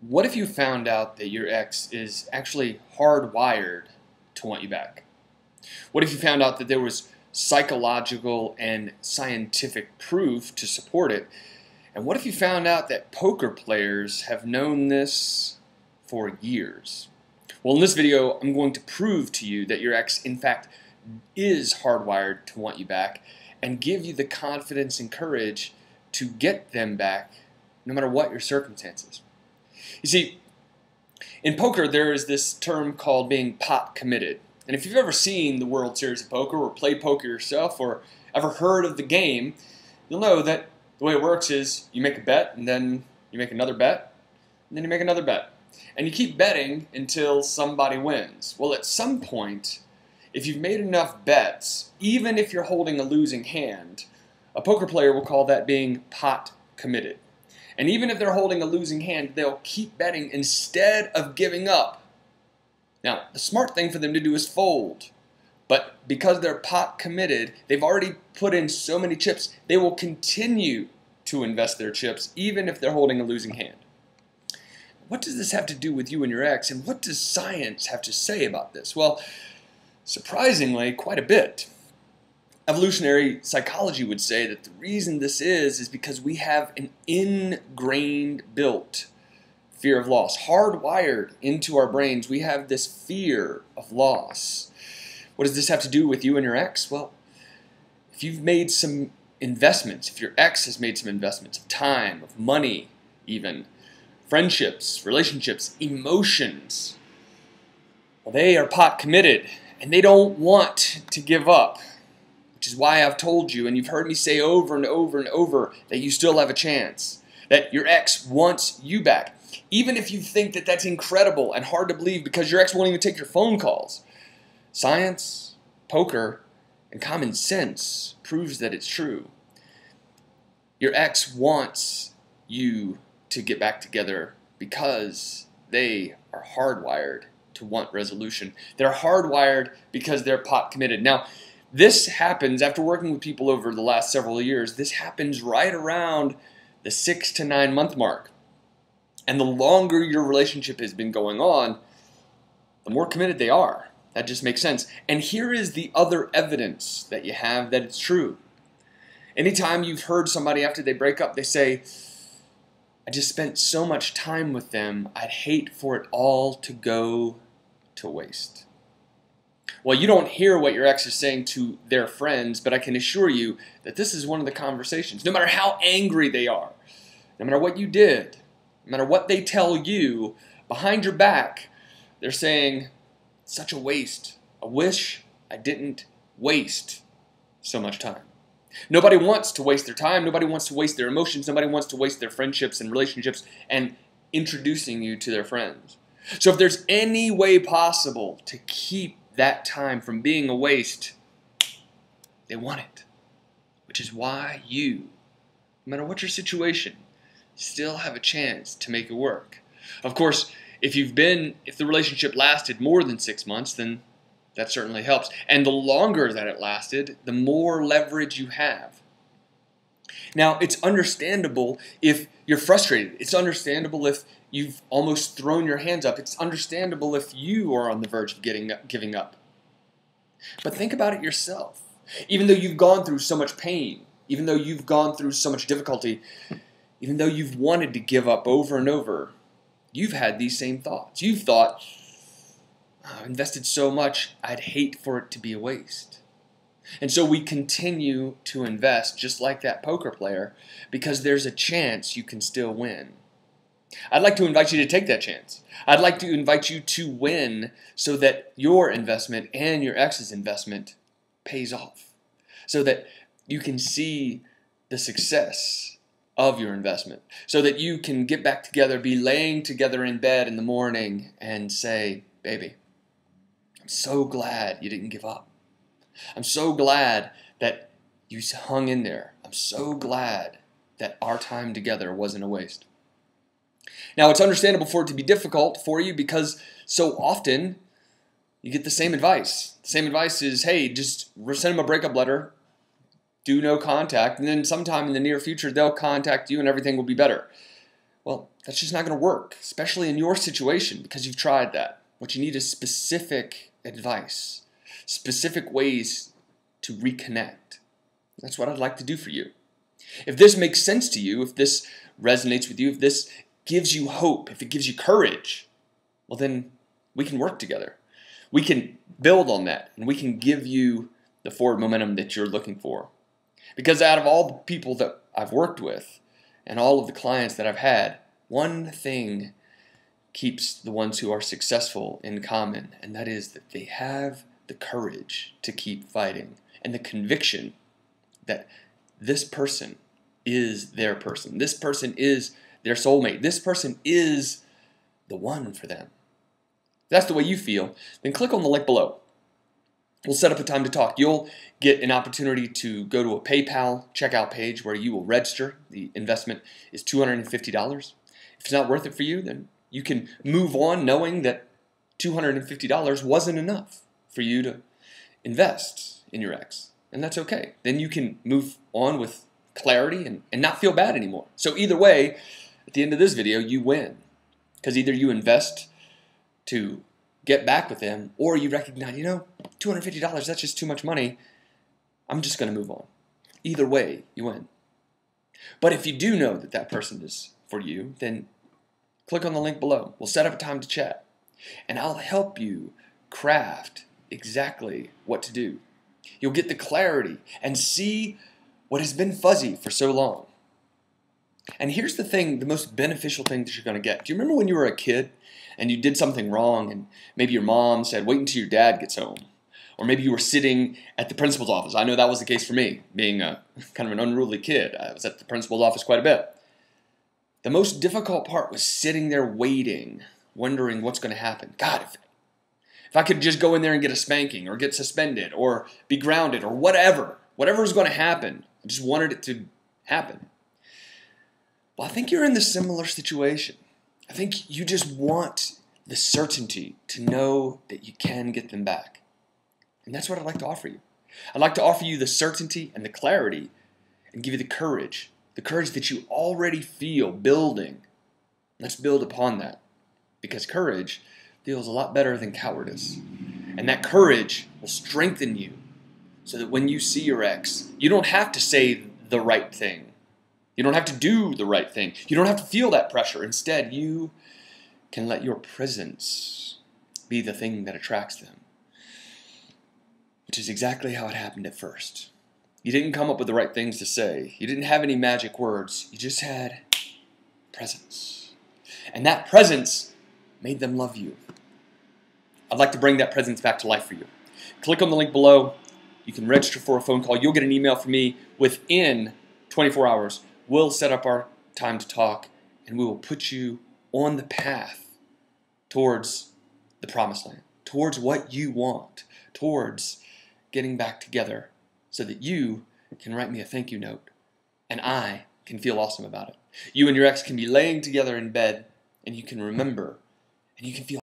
What if you found out that your ex is actually hardwired to want you back? What if you found out that there was psychological and scientific proof to support it? And what if you found out that poker players have known this for years? Well, in this video, I'm going to prove to you that your ex, in fact, is hardwired to want you back and give you the confidence and courage to get them back no matter what your circumstances. You see, in poker, there is this term called being pot committed. And if you've ever seen the World Series of Poker or played poker yourself or ever heard of the game, you'll know that the way it works is you make a bet and then you make another bet and then you make another bet. And you keep betting until somebody wins. Well, at some point, if you've made enough bets, even if you're holding a losing hand, a poker player will call that being pot committed. And even if they're holding a losing hand, they'll keep betting instead of giving up. Now, the smart thing for them to do is fold. But because they're pot committed, they've already put in so many chips, they will continue to invest their chips even if they're holding a losing hand. What does this have to do with you and your ex, and what does science have to say about this? Well, surprisingly, quite a bit. Evolutionary psychology would say that the reason this is because we have an ingrained built fear of loss. Hardwired into our brains, we have this fear of loss. What does this have to do with you and your ex? Well, if you've made some investments, if your ex has made some investments of time, of money even, friendships, relationships, emotions, well, they are pot committed and they don't want to give up. Which is why I've told you, and you've heard me say over and over and over, that you still have a chance. That your ex wants you back. Even if you think that that's incredible and hard to believe because your ex won't even take your phone calls. Science, poker, and common sense proves that it's true. Your ex wants you to get back together because they are hardwired to want resolution. They're hardwired because they're pot committed. Now, this happens, after working with people over the last several years, this happens right around the 6 to 9 month mark. And the longer your relationship has been going on, the more committed they are. That just makes sense. And here is the other evidence that you have that it's true. Anytime you've heard somebody after they break up, they say, I just spent so much time with them, I'd hate for it all to go to waste. Well, you don't hear what your ex is saying to their friends, but I can assure you that this is one of the conversations. No matter how angry they are, no matter what you did, no matter what they tell you, behind your back, they're saying, such a waste. I wish I didn't waste so much time. Nobody wants to waste their time. Nobody wants to waste their emotions. Nobody wants to waste their friendships and relationships and introducing you to their friends. So if there's any way possible to keep that time from being a waste, they want it. Which is why you, no matter what your situation, still have a chance to make it work. Of course, if the relationship lasted more than 6 months, then that certainly helps. And the longer that it lasted, the more leverage you have. Now, it's understandable if you're frustrated. It's understandable if you've almost thrown your hands up. It's understandable if you are on the verge of giving up. But think about it yourself. Even though you've gone through so much pain, even though you've gone through so much difficulty, even though you've wanted to give up over and over, you've had these same thoughts. You've thought, I've invested so much, I'd hate for it to be a waste. And so we continue to invest just like that poker player because there's a chance you can still win. I'd like to invite you to take that chance. I'd like to invite you to win so that your investment and your ex's investment pays off. So that you can see the success of your investment. So that you can get back together, be laying together in bed in the morning and say, baby, I'm so glad you didn't give up. I'm so glad that you hung in there. I'm so glad that our time together wasn't a waste. Now, it's understandable for it to be difficult for you because so often you get the same advice. The same advice is, hey, just send them a breakup letter, do no contact, and then sometime in the near future they'll contact you and everything will be better. Well, that's just not going to work, especially in your situation because you've tried that. What you need is specific advice, specific ways to reconnect. That's what I'd like to do for you. If this makes sense to you, if this resonates with you, if this gives you hope, if it gives you courage, well then we can work together. We can build on that and we can give you the forward momentum that you're looking for. Because out of all the people that I've worked with and all of the clients that I've had, one thing keeps the ones who are successful in common, and that is that they have the courage to keep fighting and the conviction that this person is their person. This person is their soulmate. This person is the one for them. If that's the way you feel, then click on the link below. We'll set up a time to talk. You'll get an opportunity to go to a PayPal checkout page where you will register. The investment is $250. If it's not worth it for you, then you can move on knowing that $250 wasn't enough for you to invest in your ex. And that's okay. Then you can move on with clarity and not feel bad anymore. So either way, at the end of this video, you win. Because either you invest to get back with them, or you recognize, $250, that's just too much money. I'm just going to move on. Either way, you win. But if you do know that that person is for you, then click on the link below. We'll set up a time to chat, and I'll help you craft exactly what to do. You'll get the clarity and see what has been fuzzy for so long. And here's the thing, the most beneficial thing that you're going to get. Do you remember when you were a kid and you did something wrong and maybe your mom said, wait until your dad gets home? Or maybe you were sitting at the principal's office. I know that was the case for me, being a kind of an unruly kid. I was at the principal's office quite a bit. The most difficult part was sitting there waiting, wondering what's going to happen. God, if I could just go in there and get a spanking or get suspended or be grounded or whatever was going to happen, I just wanted it to happen. Well, I think you're in the similar situation. I think you just want the certainty to know that you can get them back. And that's what I'd like to offer you. I'd like to offer you the certainty and the clarity and give you the courage that you already feel building. Let's build upon that, because courage feels a lot better than cowardice. And that courage will strengthen you so that when you see your ex, you don't have to say the right thing. You don't have to do the right thing. You don't have to feel that pressure. Instead, you can let your presence be the thing that attracts them, which is exactly how it happened at first. You didn't come up with the right things to say. You didn't have any magic words. You just had presence. And that presence made them love you. I'd like to bring that presence back to life for you. Click on the link below. You can register for a phone call. You'll get an email from me within 24 hours. We'll set up our time to talk, and we will put you on the path towards the promised land, towards what you want, towards getting back together so that you can write me a thank you note and I can feel awesome about it. You and your ex can be laying together in bed and you can remember and you can feel